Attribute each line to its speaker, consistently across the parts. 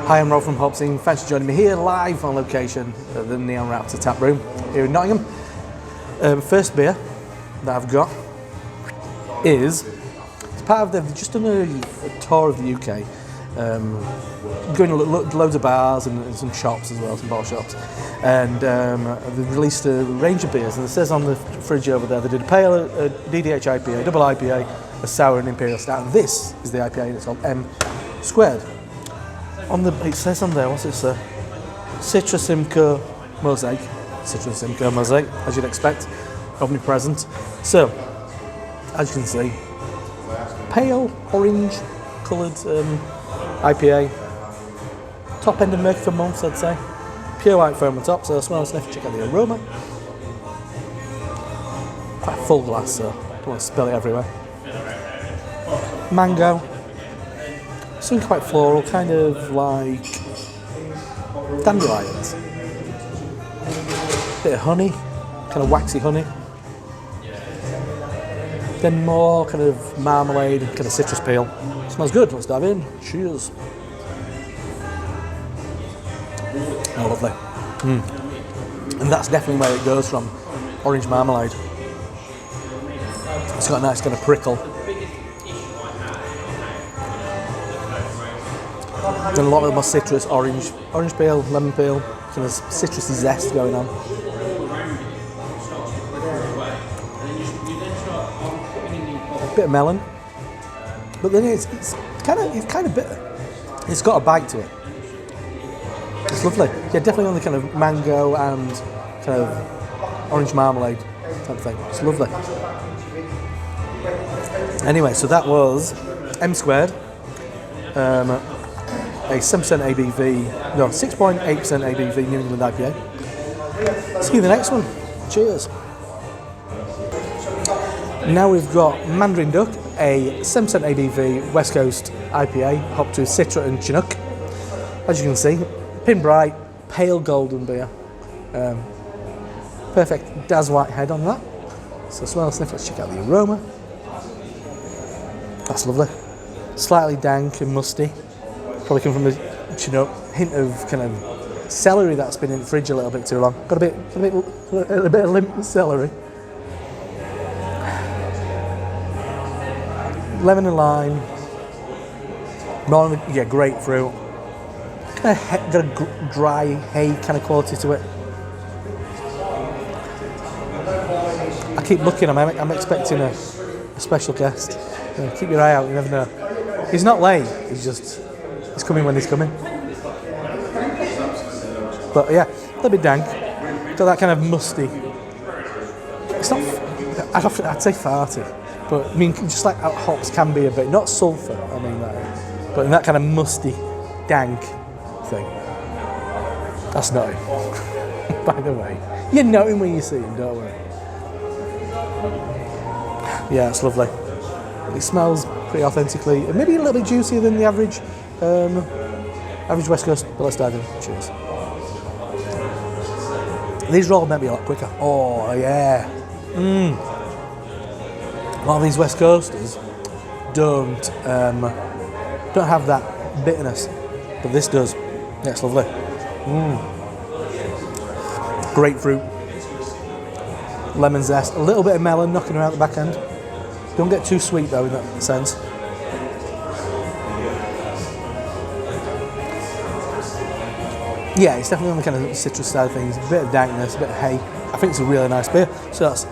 Speaker 1: Hi, I'm Rob from HopZine. Thanks for joining me here live on location at the Neon Raptor tap room here in Nottingham. First beer that I've got is, it's part of, they've just done a tour of the UK, going to loads of bars and some shops as well, some bar shops, and they've released a range of beers, and it says on the fridge over there they did a pale, a DDH IPA, double IPA, a sour and Imperial Stout, and this is the IPA, and it's called M Squared. It says on there, what's it say? Citra Simcoe Mosaic. Citra Simcoe Mosaic, as you'd expect, omnipresent. So, as you can see, pale orange coloured IPA. Top end of Mercury for months, I'd say. Pure white foam on top, so smell and sniff, check out the aroma. Quite a full glass, so don't want to spill it everywhere. Mango. Something quite floral, kind of like dandelions. Bit of honey, kind of waxy honey. Then more kind of marmalade, kind of citrus peel. Smells good, let's dive in. Cheers. Oh, lovely. And that's definitely where it goes from, orange marmalade. It's got a nice kind of prickle. And a lot of more citrus, orange peel, lemon peel, kind of citrusy zest going on. A bit of melon, but then it's kind of bitter. It's got a bite to it. It's lovely. Yeah, definitely on the kind of mango and kind of orange marmalade type thing. It's lovely. Anyway, so that was M Squared. A 7% ABV, no, 6.8% ABV New England IPA. Let's see the next one. Cheers. Now we've got Mandarin Duck, a 7% ABV West Coast IPA, hopped to Citra and Chinook. As you can see, pin bright, pale golden beer. Perfect Daz White head on that. So smell and sniff, let's check out the aroma. That's lovely. Slightly dank and musty. Probably come from the hint of kind of celery that's been in the fridge a little bit too long. Got a bit of limp celery. Lemon and lime. Grapefruit. Kind of got a dry hay kind of quality to it. I keep looking. I'm expecting a special guest. Keep your eye out. You never know. He's not late. He's coming when he's coming. But yeah, a little bit dank. Got that kind of musty. It's not, I'd say farty. But I mean, just like hops can be a bit, not sulphur, I mean that. But in that kind of musty, dank thing. That's not him. By the way. You know him when you see him, don't worry. Yeah, it's lovely. It smells pretty authentically, maybe a little bit juicier than the average West Coast, but let's dive in. Cheers. These roll maybe a lot quicker. Oh yeah. A lot of these West Coasters don't have that bitterness, but this does. Yeah, it's lovely. Grapefruit, lemon zest, a little bit of melon knocking around the back end. Don't get too sweet though in that sense. Yeah, it's definitely on the kind of citrus side of things, a bit of dankness, a bit of hay. I think it's a really nice beer. So that's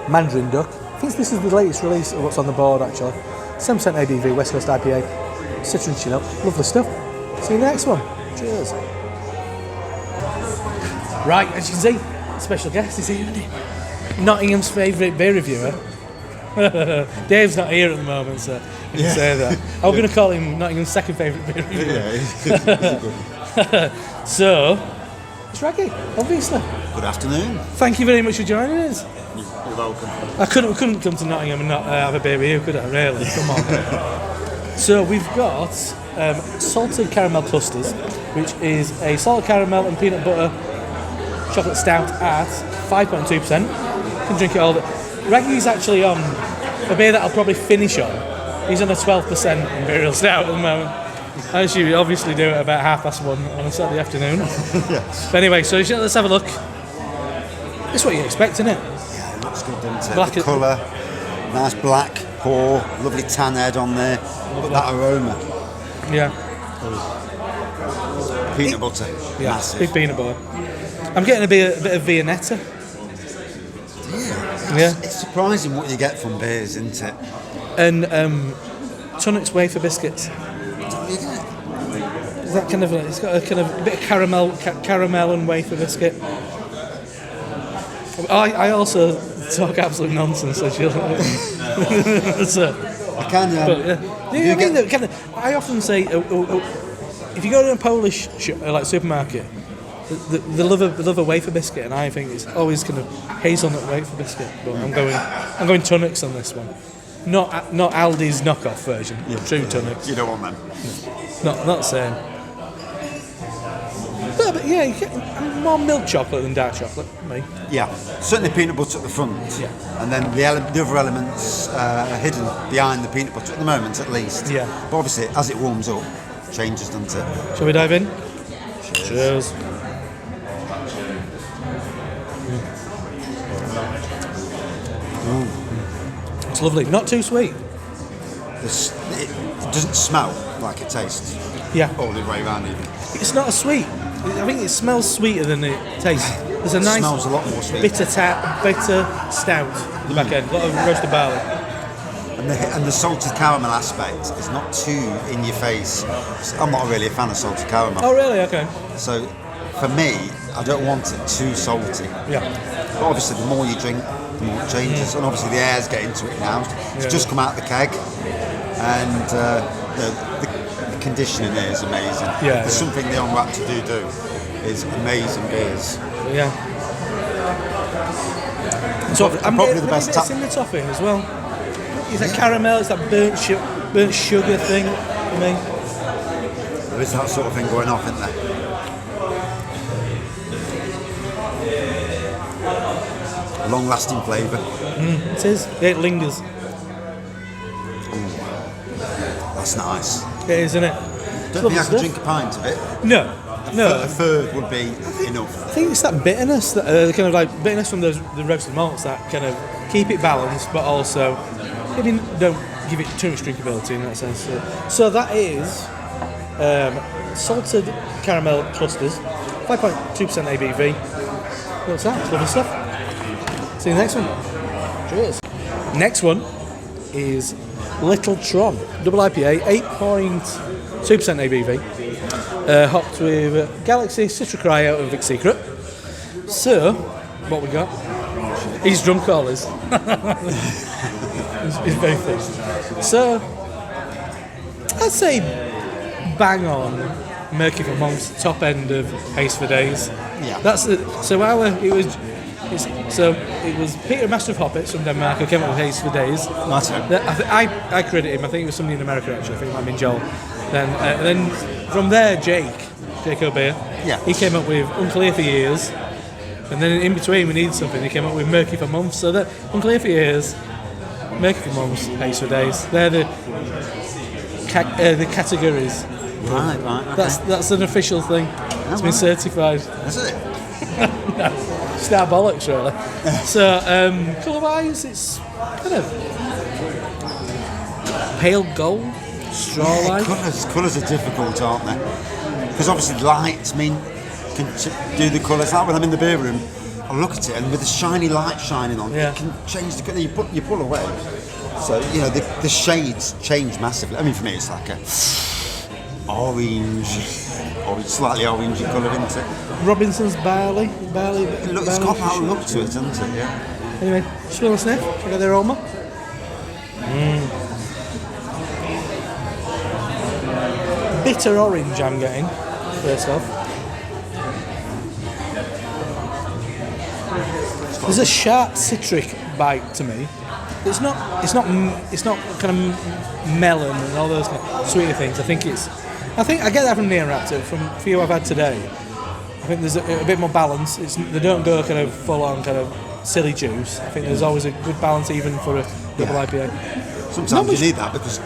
Speaker 1: Mandarin Duck. I think this is the latest release of what's on the board actually. 7% ABV, West Coast IPA, Citra and Chinook. Lovely stuff. See you next one. Cheers. Right, as you can see, special guest is here, isn't he? Nottingham's favourite beer reviewer. Dave's not here at the moment, so I can say that. I was going to call him Nottingham's second favourite beer reviewer.
Speaker 2: Yeah, he's good.
Speaker 1: So, it's Wraggy, obviously.
Speaker 2: Good afternoon.
Speaker 1: Thank you very much for joining us.
Speaker 2: You're welcome.
Speaker 1: I couldn't come to Nottingham and not have a beer with you, could I? Really? Come on. So we've got salted caramel clusters, which is a salted caramel and peanut butter chocolate stout at 5.2%. You can drink it all. Wraggy's actually on a beer that I'll probably finish on. He's on a 12% Imperial Stout at the moment. I assume you obviously do it about 1:30 on a Saturday afternoon.
Speaker 2: Yes.
Speaker 1: But anyway, so let's have a look. This is what you expect, isn't it?
Speaker 2: Yeah, it looks good, doesn't it?
Speaker 1: Black
Speaker 2: The colour, nice black pour, lovely tan head on there, but that aroma.
Speaker 1: Yeah.
Speaker 2: Peanut butter,
Speaker 1: Yeah,
Speaker 2: massive.
Speaker 1: big peanut butter. I'm getting a bit of Viennetta. Yeah.
Speaker 2: It's surprising what you get from beers, isn't it?
Speaker 1: And Tunnock's wafer biscuits.
Speaker 2: What do you get?
Speaker 1: Is that kind of it's got a kind of a bit of caramel and wafer biscuit. I also talk absolute nonsense, so she'll. So,
Speaker 2: I can.
Speaker 1: but, I often say, if you go to a Polish like supermarket, they love a wafer biscuit, and I think it's always kind of hazelnut wafer biscuit. But I'm going Tunnock's on this one, not Aldi's knockoff version. True Tunnock's.
Speaker 2: You don't want them.
Speaker 1: Not the same. No, but yeah, you get more milk chocolate than dark chocolate, me.
Speaker 2: Yeah, certainly peanut butter at the front.
Speaker 1: Yeah.
Speaker 2: And then the other elements are hidden behind the peanut butter at the moment, at least.
Speaker 1: Yeah.
Speaker 2: But obviously, as it warms up, changes, doesn't it?
Speaker 1: Shall we dive in? Cheers. It's lovely. Not too sweet.
Speaker 2: It doesn't smell like it tastes.
Speaker 1: Yeah.
Speaker 2: All the way around even.
Speaker 1: It's not as sweet. I think it smells sweeter than it tastes. There's a nice
Speaker 2: smells a lot more sweet.
Speaker 1: bitter stout at the back end. A lot of roasted barley.
Speaker 2: And the salted caramel aspect is not too in your face. I'm not really a fan of salted caramel.
Speaker 1: Oh, really? Okay.
Speaker 2: So for me, I don't want it too salty.
Speaker 1: Yeah.
Speaker 2: But obviously, the more you drink, the more it changes. And obviously, the air's getting to it now. It's just come out the keg. And the conditioning here is amazing.
Speaker 1: Yeah.
Speaker 2: There's something Neon Raptor do is amazing beers.
Speaker 1: Yeah. So I'm
Speaker 2: probably
Speaker 1: getting
Speaker 2: the best
Speaker 1: bits in the topping as well. It's that caramel, it's that burnt sugar thing for me.
Speaker 2: There is that sort of thing going off, isn't there? Long-lasting flavour.
Speaker 1: It is. Yeah, it lingers.
Speaker 2: That's nice.
Speaker 1: It is, isn't it?
Speaker 2: Don't think I could drink a pint of it.
Speaker 1: No.
Speaker 2: A third would be enough.
Speaker 1: I think it's that bitterness, that kind of like bitterness from the roasted malts that kind of keep it balanced, but also maybe don't give it too much drinkability in that sense. So that is salted caramel clusters, 5.2% ABV. What's that? It's lovely stuff. See you next one. Cheers. Next one is Little Tron, double IPA, 8.2% ABV. Hopped with Galaxy, Citra Cryo and Vic Secret. So, what we got? He's drunk, all is. He's very fit. So, I'd say bang on Murky for Monks, top end of Haze for Days.
Speaker 2: Yeah.
Speaker 1: That's it. So it was Peter, Master of Hoppets from Denmark, who came up with Haze for Days.
Speaker 2: That's it.
Speaker 1: I credit him. I think it was somebody in America actually. I think it might have been Joel. Then from there, Jake O'Bear.
Speaker 2: Yeah.
Speaker 1: He came up with Unclear for Years, and then in between we needed something. He came up with Murky for Months. So that Unclear for Years, Murky for Months, Haze for Days. They're the categories.
Speaker 2: Right. Okay.
Speaker 1: That's an official thing. It's been certified.
Speaker 2: That's it.
Speaker 1: No, star bollocks really. So colour-wise, it's kind of pale gold, straw-like.
Speaker 2: Colours are difficult, aren't they? Because obviously lights can do the colours. Like when I'm in the beer room, I look at it and with the shiny light shining on, it can change the colour. You pull away, so the shades change massively. I mean, for me, it's like a orange, slightly orange colour, isn't it?
Speaker 1: Robinson's barley.
Speaker 2: It's got that look to it, hasn't it? Yeah.
Speaker 1: Anyway, smell and sniff. Check out the aroma. Bitter orange I'm getting, first off. There's a sharp citric bite to me. It's not kind of melon and all those kind of sweeter things. I think I get that from Neon Raptor, from a few I've had today. I think there's a bit more balance. They don't go kind of full on kind of silly juice. I think there's always a good balance even for a double IPA.
Speaker 2: Sometimes you need that because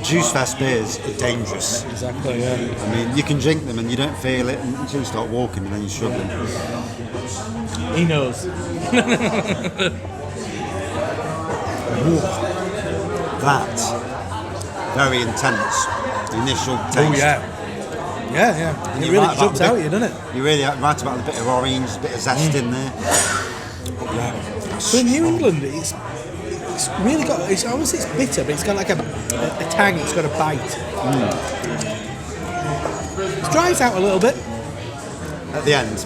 Speaker 2: juice fest beers are dangerous.
Speaker 1: Exactly, yeah.
Speaker 2: I mean, you can drink them and you don't feel it until you start walking and then you're struggling.
Speaker 1: He knows.
Speaker 2: That, very intense, initial taste.
Speaker 1: Oh, yeah. Yeah. It really jumps out at you, doesn't it?
Speaker 2: You're really right about the bit of orange, a bit of zest in there.
Speaker 1: So in New England, it's really got, obviously it's bitter, but it's got like a tang, it's got a bite. It dries out a little bit.
Speaker 2: At the end.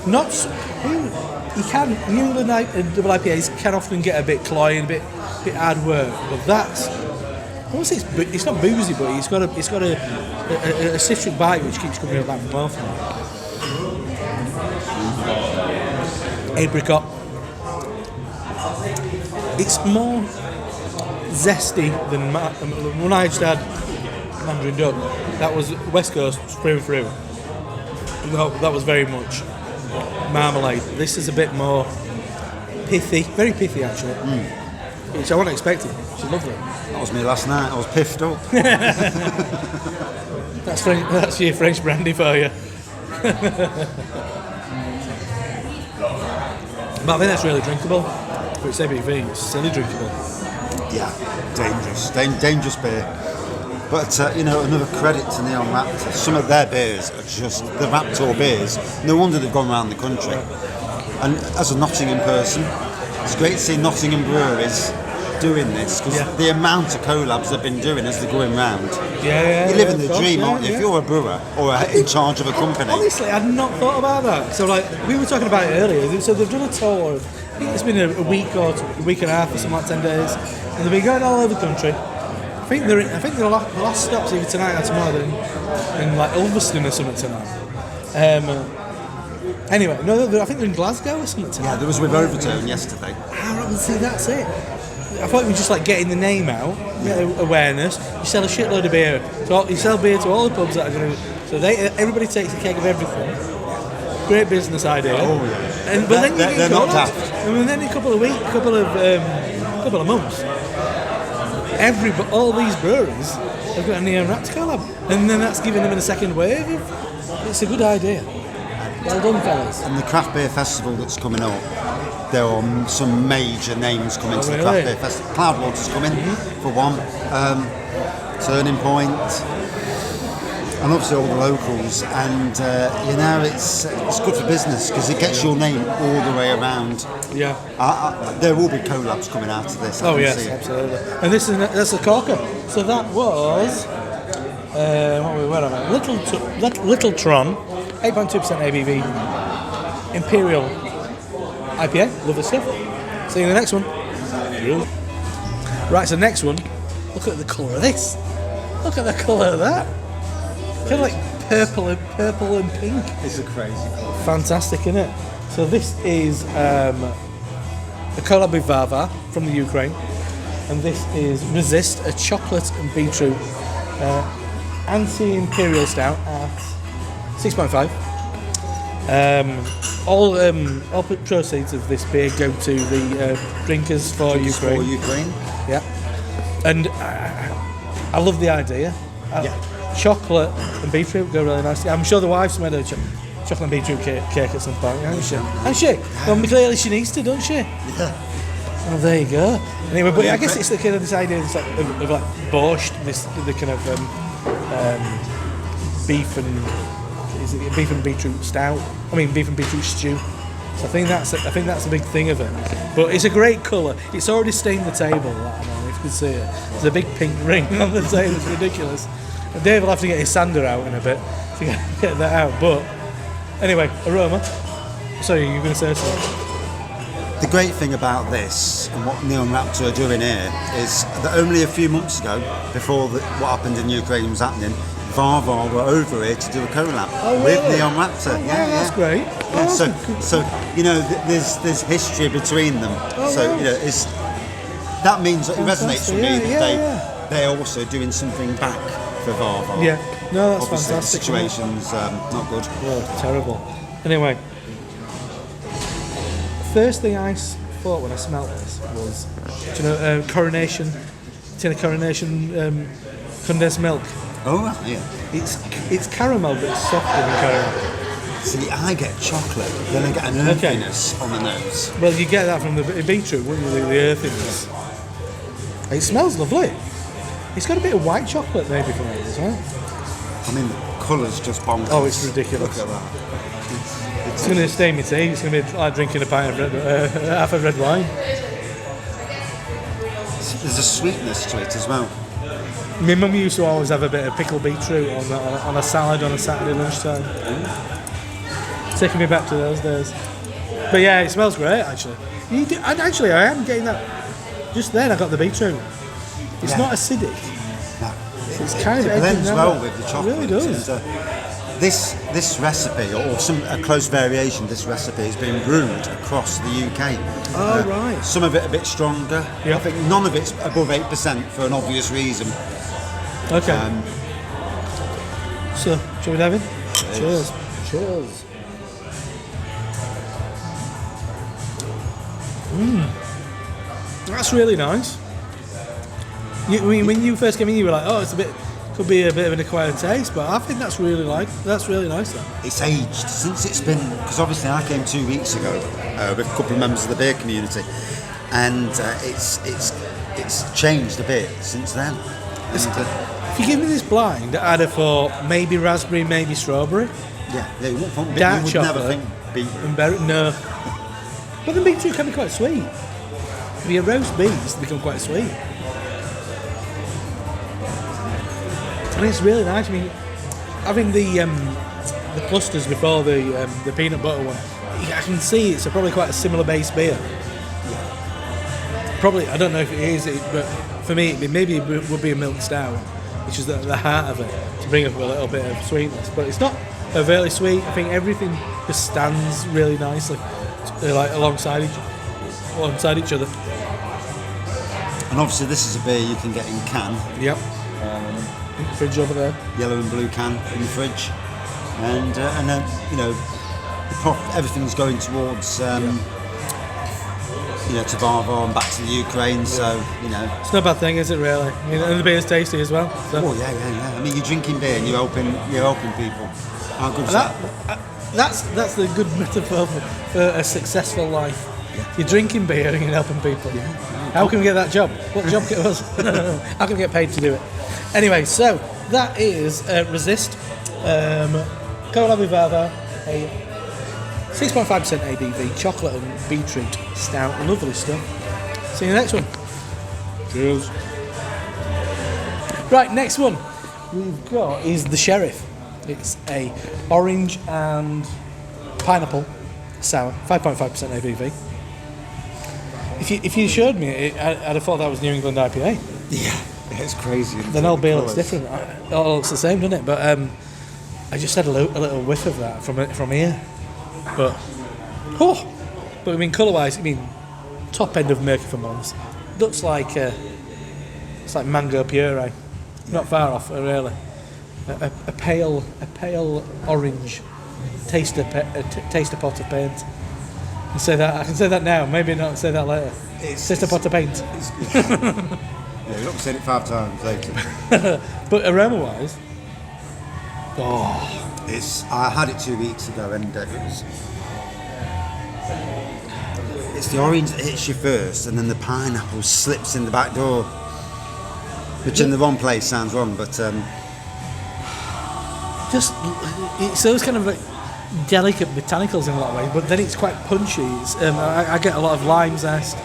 Speaker 1: You can, New England double IPAs can often get a bit cloying, a bit hard work, but that's, I won't say it's not boozy, but it's got a citric bite which keeps coming back from both. Apricot. It's more zesty than when I just had Mandarin Duck. That was West Coast through and through. That was very much marmalade. This is a bit more pithy, very pithy actually. Which I wasn't expecting. It's lovely.
Speaker 2: That was me last night. I was piffed up.
Speaker 1: That's your French brandy for you. But I think that's really drinkable. For its ABV, it's silly drinkable.
Speaker 2: Yeah, dangerous beer. But another credit to Neon Raptor. Some of their beers are just the Raptor beers. No wonder they've gone around the country. And as a Nottingham person, it's great to see Nottingham breweries doing this because the amount of collabs they've been doing as they're going round.
Speaker 1: Yeah.
Speaker 2: You live in the dream, aren't you? If you're a brewer or in charge of a company.
Speaker 1: Honestly, I'd not thought about that. So, we were talking about it earlier. So they've done a tour of, I think it's been a week or a week and a half or something like 10 days, and they've been going all over the country. I think the last stop's either tonight or tomorrow in like Ulverston or something tonight. Anyway, no, I think they're in Glasgow or something tonight.
Speaker 2: Yeah, there was with Overtone yesterday.
Speaker 1: See, that's it. I thought it was just like getting the name out, awareness. You sell a shitload of beer. You sell beer to all the pubs that are going to. So everybody takes a keg of everything. Great business idea.
Speaker 2: Oh yeah.
Speaker 1: But then
Speaker 2: they're not daft.
Speaker 1: And then in a couple of months, all these breweries have got a Neon Raptor collab, and then that's giving them a second wave. It's a good idea. Well done, fellas.
Speaker 2: And the craft beer festival that's coming up, there are some major names coming to the craft beer festival. Cloudwater's coming for one. Turning Point. And obviously all the locals, and it's good for business because it gets your name all the way around.
Speaker 1: Yeah.
Speaker 2: There will be collabs coming out of this.
Speaker 1: Yes, absolutely. And that's a corker. So that was where am I? Little Tron, 8.2% ABV, Imperial IPA. Lovely stuff. See you in the next one. Right. So next one. Look at the colour of this. Look at the colour of that. Kind of like purple and pink.
Speaker 2: It's a crazy colour.
Speaker 1: Fantastic, isn't it? So this is a collab with Varvar from the Ukraine, and this is Resist, a chocolate and beetroot Anti-Imperial Stout at 6.5. All proceeds of this beer go to the drinkers for Ukraine.
Speaker 2: For Ukraine.
Speaker 1: Yeah, and I love the idea. Chocolate and beetroot go really nicely. I'm sure the wife's made a chocolate and beetroot cake at some point, hasn't she? Hasn't she? Well, clearly she needs to, doesn't she?
Speaker 2: Yeah.
Speaker 1: Oh, there you go. Anyway, but I guess it's the kind of this idea of borscht, the kind of beef and beetroot stout. I mean, beef and beetroot stew. So I think that's a big thing of it. But it's a great colour. It's already stained the table. That, if you can see it, there's a big pink ring on the table. It's ridiculous. Dave will have to get his sander out in a bit to get that out. But anyway, aroma. Sorry, you were going to say something?
Speaker 2: The great thing about this and what Neon Raptor are doing here is that only a few months ago, before what happened in Ukraine was happening, Varvar were over here to do a collab with Neon Raptor.
Speaker 1: Oh, yeah, that's great.
Speaker 2: So there's history between them. That means it resonates with me that they're also doing something back for Varvar.
Speaker 1: Yeah, no, that's
Speaker 2: obviously,
Speaker 1: fantastic.
Speaker 2: The situation's not good.
Speaker 1: Well, terrible. Anyway, first thing I thought when I smelled this was, Coronation tin of Coronation condensed milk.
Speaker 2: Oh, right, yeah.
Speaker 1: It's caramel, but it's softer than caramel.
Speaker 2: See, I get chocolate, then I get an earthiness on the nose.
Speaker 1: Well, you get that from the beetroot, wouldn't you? The earthiness. It smells lovely. It's got a bit of white chocolate maybe from it as well.
Speaker 2: I mean, the colour's just bonkers.
Speaker 1: Oh, it's ridiculous.
Speaker 2: Look at that.
Speaker 1: It's going to stain me tea. It's going to be like drinking a pint of half of red wine.
Speaker 2: There's a sweetness to it as well.
Speaker 1: My mum used to always have a bit of pickled beetroot on a salad on a Saturday lunchtime. Taking me back to those days. But yeah, it smells great actually. And actually, I am getting that. Just then, I got the beetroot. It's not acidic.
Speaker 2: No.
Speaker 1: It's kind of
Speaker 2: blends well with the chocolate.
Speaker 1: It really does.
Speaker 2: And, this recipe, or a close variation of this recipe, has been brewed across the UK.
Speaker 1: Oh, right.
Speaker 2: Some of it a bit stronger.
Speaker 1: Yep.
Speaker 2: I think none of it's above 8% for an obvious reason.
Speaker 1: Okay. So, shall we dive in? Cheers.
Speaker 2: Cheers.
Speaker 1: That's really nice. When you first came in, you were like, "Oh, could be a bit of an acquired taste," but I think that's really nice. Then.
Speaker 2: It's aged since it's been, because obviously I came 2 weeks ago with a couple of members of the beer community, and it's changed a bit since then.
Speaker 1: If you give me this blind, I'd have thought maybe raspberry, maybe strawberry.
Speaker 2: Yeah, you would
Speaker 1: Dark
Speaker 2: never
Speaker 1: chocolate
Speaker 2: think beetroot.
Speaker 1: And berry, no. But the beetroot can be quite sweet. If you roast beets, they become quite sweet. And it's really nice. I mean, having the clusters before the peanut butter one, I can see it's probably quite a similar base beer. Probably, I don't know if it is, but for me, maybe it would be a milk stout, which is the heart of it, to bring up a little bit of sweetness. But it's not overtly sweet. I think everything just stands really nicely, like alongside each other.
Speaker 2: And obviously, this is a beer you can get in can.
Speaker 1: Yep. Fridge over there.
Speaker 2: Yellow and blue can in the fridge, and then everything's going towards to Varvar and back to the Ukraine. So
Speaker 1: it's not a bad thing, is it really? I mean, and the beer's tasty as well. So.
Speaker 2: Oh yeah. I mean, you're drinking beer and you're helping people. How good is that?
Speaker 1: That's the good metaphor for a successful life. Yeah. You're drinking beer and you're helping people. Yeah. How can we get that job? What job get us? How can we get paid to do it? Anyway, so that is Resist. Cola with Varvar, a 6.5% ABV, chocolate and beetroot stout. Lovely stuff. See you in the next one. Cheers. Right, next one we've got is the Sheriff. It's a orange and pineapple sour, 5.5% ABV. If you showed me it, I'd have thought that was New England IPA.
Speaker 2: Yeah, it's crazy.
Speaker 1: The old beer looks different. It all looks the same, doesn't it? But I just had a little whiff of that from here. But I mean, colour-wise, I mean, top end of Murky for Mons. Looks like it's like mango puree. Not far off, really. A pale orange. Taste a pot of paint. I can say that now. Maybe not say that later. Taste a pot of paint.
Speaker 2: Yeah, you've not said it 5 times later.
Speaker 1: But aroma-wise,
Speaker 2: I had it 2 weeks ago, and it's the orange that hits you first, and then the pineapple slips in the back door, which in the wrong place sounds wrong, but
Speaker 1: just it's those kind of like delicate botanicals in a lot of ways, but then it's quite punchy. I get a lot of lime zest,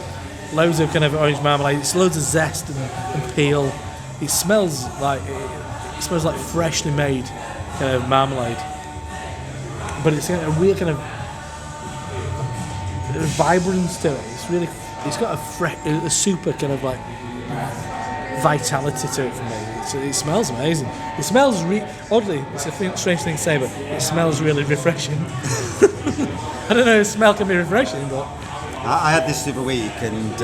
Speaker 1: loads of kind of orange marmalade. It's loads of zest and peel. It smells like freshly made kind of marmalade, but it's got a weird kind of vibrance to it. It's got a super kind of like vitality to it for me. It smells amazing. It smells oddly. It's a strange thing to say, but it smells really refreshing. I don't know if smell can be refreshing, but
Speaker 2: I had this the other week and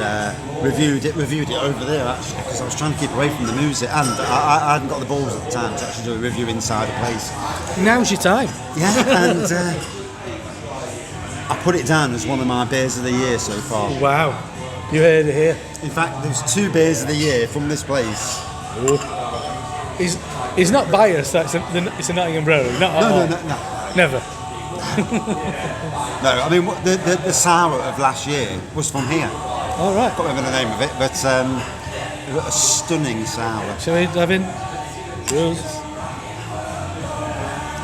Speaker 2: reviewed it over there actually, because I was trying to keep away from the music, and I hadn't got the balls at the time to actually do a review inside a place.
Speaker 1: Now's your time.
Speaker 2: Yeah, and I put it down as one of my beers of the year so far.
Speaker 1: Wow, you heard it here.
Speaker 2: In fact, there's 2 beers of the year from this place.
Speaker 1: He's not biased. It's a Nottingham brewery. Not at all.
Speaker 2: No.
Speaker 1: Never.
Speaker 2: No, I mean the sour of last year was from here.
Speaker 1: All right.
Speaker 2: I can't remember the name of it, but we've got a stunning sour.
Speaker 1: Shall we dive in? Cheers.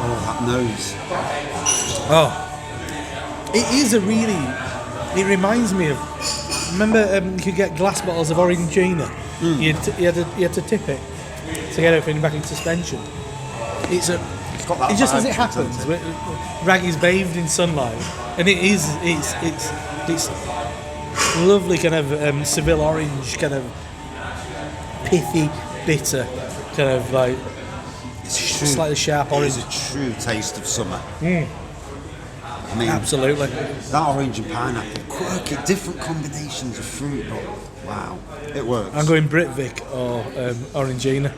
Speaker 2: Oh, that nose.
Speaker 1: Oh, it is a really. It reminds me of. Remember, you could get glass bottles of Orangina. You had to tip it to get everything back in suspension. It's
Speaker 2: got that
Speaker 1: it just as
Speaker 2: vibe
Speaker 1: it
Speaker 2: to
Speaker 1: happens.
Speaker 2: it.
Speaker 1: Wraggy's bathed in sunlight, and it's lovely kind of Seville orange, kind of pithy, bitter, kind of like slightly sharp
Speaker 2: It
Speaker 1: orange.
Speaker 2: is a true taste of summer. I mean,
Speaker 1: Absolutely.
Speaker 2: that orange and pineapple, quirky, different combinations of fruit, but wow, it works.
Speaker 1: I'm going Britvic or Orangina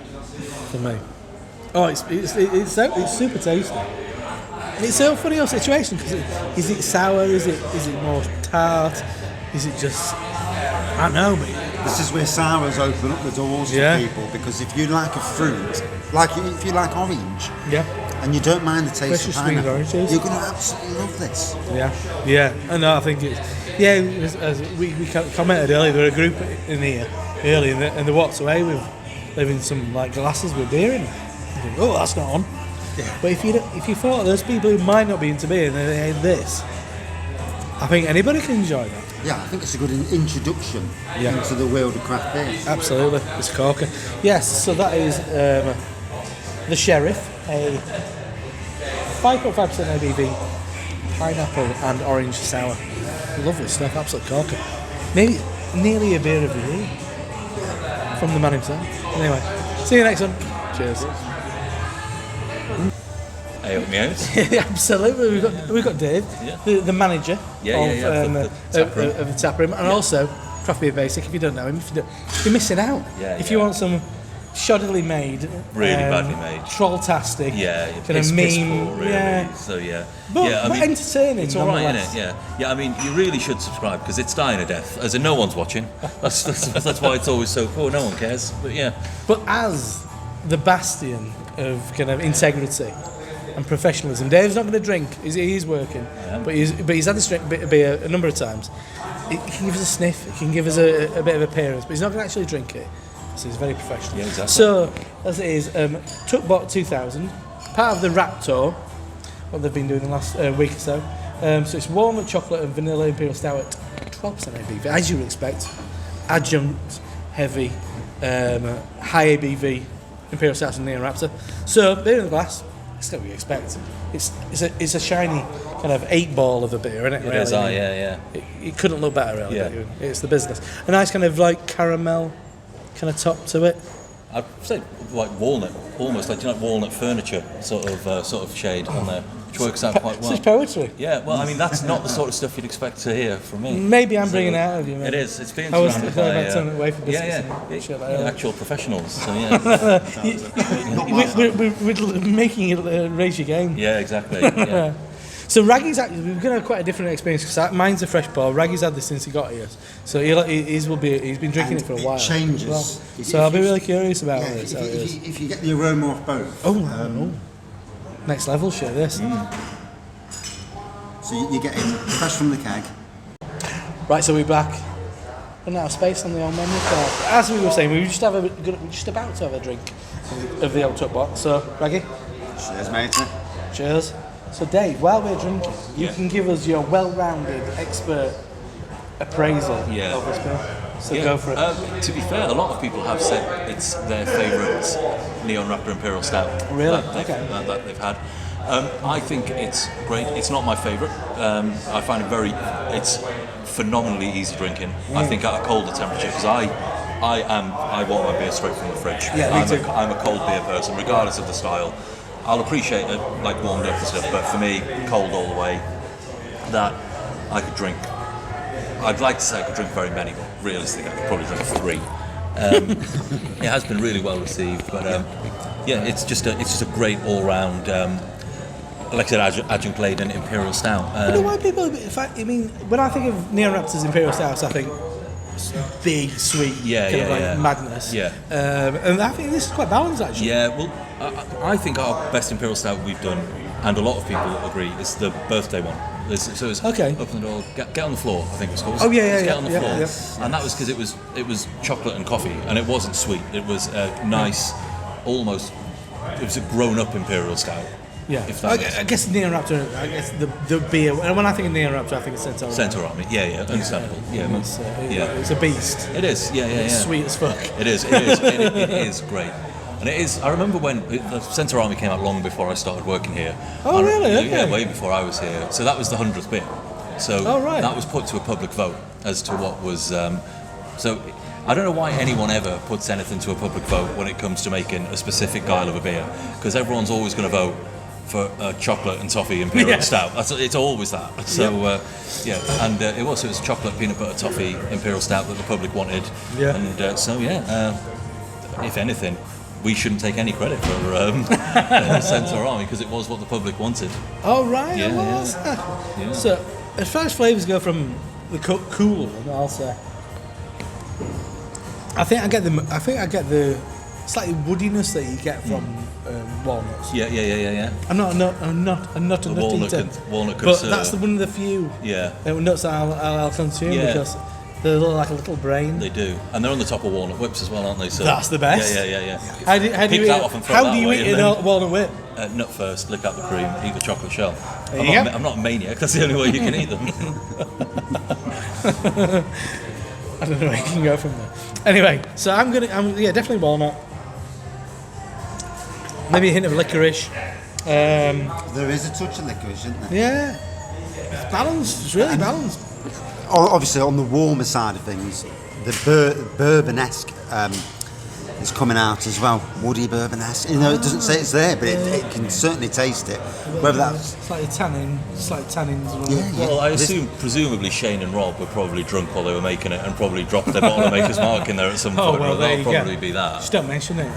Speaker 1: for me. Oh, it's super tasty. It's so funny your situation because is it sour? Is it more tart? Is it just I don't know, but
Speaker 2: This is where sours open up the doors
Speaker 1: Yeah.
Speaker 2: to people, because if you like a fruit, like if you like orange,
Speaker 1: yeah,
Speaker 2: and you don't mind the taste
Speaker 1: Especially
Speaker 2: of
Speaker 1: sweet
Speaker 2: pineapple,
Speaker 1: oranges.
Speaker 2: you're going to absolutely love this.
Speaker 1: yeah. I know. I think it's as we commented earlier, there were a group in here early, and they walked away with leaving some like glasses with beer in it. You think, oh, that's not on.
Speaker 2: Yeah.
Speaker 1: But if you thought there's people who might not be into beer and they hate this, I think anybody can enjoy that.
Speaker 2: Yeah, I think it's a good introduction into the world of craft beer.
Speaker 1: Absolutely, it's a corker. Yes, so that is the Sheriff, a 5.5% ABV, pineapple and orange sour. Lovely stuff, absolute corker. Maybe nearly a beer of the year from the man himself. Anyway, see you next one. Cheers.
Speaker 3: Help me out.
Speaker 1: Absolutely, we've got Dave, the manager of the tap room, and also Craft Beer Basic. If you don't know him, you're missing out. If you want some shoddily made,
Speaker 3: Really badly made.
Speaker 1: trolltastic, kind of
Speaker 3: piss
Speaker 1: meme,
Speaker 3: poor, really. So
Speaker 1: but,
Speaker 3: I mean,
Speaker 1: entertaining.
Speaker 3: it's all right,
Speaker 1: nonetheless.
Speaker 3: isn't it? Yeah. I mean, you really should subscribe because it's dying a death. As in, no one's watching. That's why it's always so poor. No one cares. But yeah.
Speaker 1: But as the bastion of kind of integrity and professionalism, Dave's not going to drink. He's working, but he's had this drink beer a number of times. He can give us a sniff. He can give us a bit of appearance, but he's not going to actually drink it. So he's very professional.
Speaker 3: Yeah, exactly.
Speaker 1: So as it is, TuckBot 2000, part of the Raptor, what they've been doing the last week or so. So it's walnut chocolate and vanilla imperial stout at 12% ABV, as you would expect. Adjunct, heavy, high ABV imperial stout from Neon Raptor. So beer in the glass. It's what we expect. It's a shiny kind of 8-ball of a beer, isn't it?
Speaker 3: It is, yeah.
Speaker 1: It couldn't look better, really.
Speaker 3: Yeah.
Speaker 1: It's the business. A nice kind of like caramel kind of top to it.
Speaker 3: I'd say like walnut, almost like, do you know, walnut furniture sort of shade on there, which works out quite well.
Speaker 1: It's poetry.
Speaker 3: Yeah, well, I mean, that's not the sort of stuff you'd expect to hear from me.
Speaker 1: Maybe I'm bringing it out of you. Maybe.
Speaker 3: It is. It's being
Speaker 1: I was
Speaker 3: surrounded
Speaker 1: thinking
Speaker 3: by
Speaker 1: about turning away from biscuits and shit like that.
Speaker 3: actual professionals. So yeah,
Speaker 1: We're making it raise your game.
Speaker 3: yeah, exactly. Yeah.
Speaker 1: So Wraggy's actually, we're going to have quite a different experience because mine's a fresh pour. Wraggy's had this since he got here, so he's been drinking it for a while.
Speaker 2: It changes.
Speaker 1: as well. So I'll be really curious about this. How it is.
Speaker 2: If you get the aroma off both.
Speaker 1: Next level shit. This.
Speaker 2: So you get it fresh from the keg.
Speaker 1: Right, so we're back. Running out of space on the old memory card. As we were saying, we were just about to have a drink of the old TuckBot. So Wraggy,
Speaker 2: Cheers, mate.
Speaker 1: cheers. So Dave, while we're drinking, you can give us your well-rounded expert appraisal of this beer. So go for it.
Speaker 3: To be fair, a lot of people have said it's their favourite Neon Raptor Imperial Stout
Speaker 1: Really?
Speaker 3: that they've had. I think it's great. It's not my favourite. I find it's phenomenally easy drinking. I think at a colder temperature, because I want my beer straight from the fridge.
Speaker 1: Yeah, me too.
Speaker 3: I'm a cold beer person, regardless of the style. I'll appreciate it like warmed up and stuff, but for me, cold all the way. That I could drink. I'd like to say I could drink very many, but realistically, I could probably drink 3. It has been really well received, but it's just a great all round like I said, Adjunct Blade and Imperial Stout.
Speaker 1: You know why people? In fact, I mean, when I think of Neon Raptor's Imperial Stouts, I think big, sweet, madness.
Speaker 3: Yeah.
Speaker 1: And I think this is quite balanced, actually.
Speaker 3: Yeah, well, I think our best Imperial Stout we've done, and a lot of people agree, is the birthday one. So it's
Speaker 1: okay.
Speaker 3: Open the door, get on the floor, I think it was called.
Speaker 1: Oh, yeah.
Speaker 3: Get on the floor.
Speaker 1: Yeah.
Speaker 3: And that was because it was chocolate and coffee, and it wasn't sweet. It was a nice, almost, it was a grown-up Imperial Stout.
Speaker 1: Yeah,
Speaker 3: if that
Speaker 1: I guess Neon Raptor. I guess the beer. And when I think of Neon Raptor, I think of Centaur.
Speaker 3: Centaur Army. Yeah, understandable.
Speaker 1: It's a beast.
Speaker 3: It is. Yeah.
Speaker 1: It's sweet as fuck.
Speaker 3: It is. It is great. And it is. I remember when the Centaur Army came out long before I started working here.
Speaker 1: Oh, really? Okay.
Speaker 3: Yeah, way before I was here. So that was the 100th beer. So that was put to a public vote as to what was. So I don't know why anyone ever puts anything to a public vote when it comes to making a specific style of a beer, because everyone's always going to vote for chocolate and toffee Imperial Stout. It's always that. So and it was chocolate, peanut butter, toffee Imperial Stout that the public wanted. Yeah. And if anything, we shouldn't take any credit for Centaur Army, because it was what the public wanted.
Speaker 1: Oh right.
Speaker 3: Yeah.
Speaker 1: So as far as flavours go, from the cool one, I'll say, I think I get the slightly woodiness that you get from walnuts.
Speaker 3: Yeah.
Speaker 1: I'm not a nut eater.
Speaker 3: Walnut
Speaker 1: but that's one of the few nuts that I'll consume because they look like a little brain.
Speaker 3: They do, and they're on the top of walnut whips as well, aren't they? So
Speaker 1: that's the best.
Speaker 3: Yeah.
Speaker 1: How do you eat a walnut whip?
Speaker 3: Nut first, lick out the cream, eat the chocolate shell.
Speaker 1: I'm
Speaker 3: not a maniac. That's the only way you can eat them.
Speaker 1: I don't know where you can go from there. Anyway, so I'm definitely walnut. Maybe a hint of licorice.
Speaker 2: There is a touch of licorice, isn't there?
Speaker 1: Yeah, it's balanced. It's really balanced.
Speaker 2: Obviously, on the warmer side of things, the bourbon-esque is coming out as well. Woody bourbon-esque. You know, it doesn't say it's there, but it can certainly taste it. Whether that's
Speaker 1: slightly tannins.
Speaker 2: Yeah.
Speaker 3: Well, I assume, presumably, Shane and Rob were probably drunk while they were making it, and probably dropped their bottle of Maker's Mark in there at some point. That'll probably be that.
Speaker 1: Just don't mention it.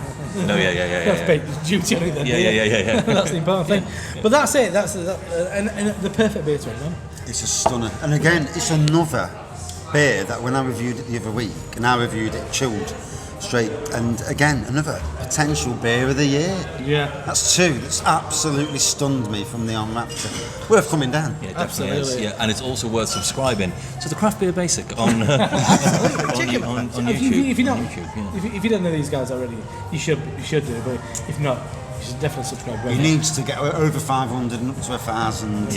Speaker 3: No, yeah.
Speaker 1: That's paid duty on it then.
Speaker 3: Yeah.
Speaker 1: That's the important thing. But that's it. That's and the perfect beer to it,
Speaker 2: It's a stunner. And again, it's another beer that when I reviewed it the other week, and I reviewed it chilled straight, and again, another potential beer of the year.
Speaker 1: Yeah.
Speaker 2: That's two. That's absolutely stunned me from Neon Raptor. Worth coming down.
Speaker 3: Yeah, definitely is. Yeah, and it's also worth subscribing to the Craft Beer Basic on YouTube.
Speaker 1: If you don't know these guys already, you should do. But if not, you should definitely subscribe.
Speaker 2: He needs to get over 500 and up to 1,000.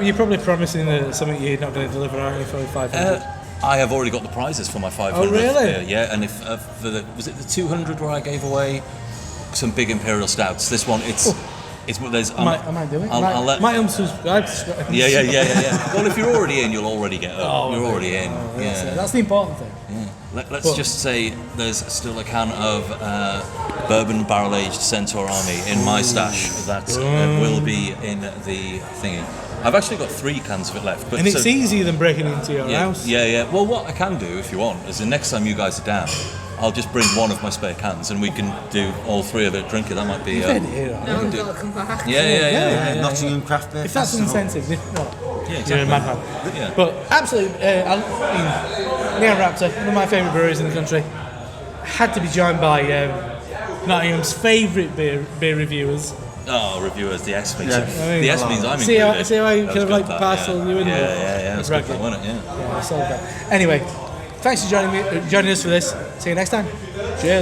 Speaker 1: You're probably promising something you're not going to deliver, aren't you, for 500?
Speaker 3: I have already got the prizes for my 500.
Speaker 1: Oh, really?
Speaker 3: Yeah, and if was it the 200 where I gave away some big Imperial Stouts? This one, there's.
Speaker 1: I might do it. My unsubscribe.
Speaker 3: Yeah. Well, if you're already in, you'll already get up. You're already in.
Speaker 1: That's the important thing.
Speaker 3: Yeah. Let's just say there's still a can of bourbon barrel-aged Centaur Army in my stash that will be in the thingy. I've actually got 3 cans of it left.
Speaker 1: And it's easier than breaking into your house.
Speaker 3: Yeah. Well, what I can do, if you want, is the next time you guys are down, I'll just bring one of my spare cans and we can do all 3 of it, drink it. That might be...
Speaker 4: No, we've got to come back.
Speaker 3: Yeah.
Speaker 2: Nottingham Craft Beer
Speaker 1: If that's an incentive,
Speaker 3: exactly.
Speaker 1: you're a madman.
Speaker 3: Yeah.
Speaker 1: But absolutely, Neon Raptor, one of my favourite breweries in the country, had to be joined by Nottingham's favourite beer reviewers.
Speaker 3: Oh, reviewers, the S means.
Speaker 1: Yeah.
Speaker 3: The S means I'm included.
Speaker 1: See how I kind of like parcel you in there?
Speaker 3: Yeah. That's good fun, wasn't it? Yeah.
Speaker 1: I saw that. Anyway, thanks for joining us for this. See you next time. Cheers.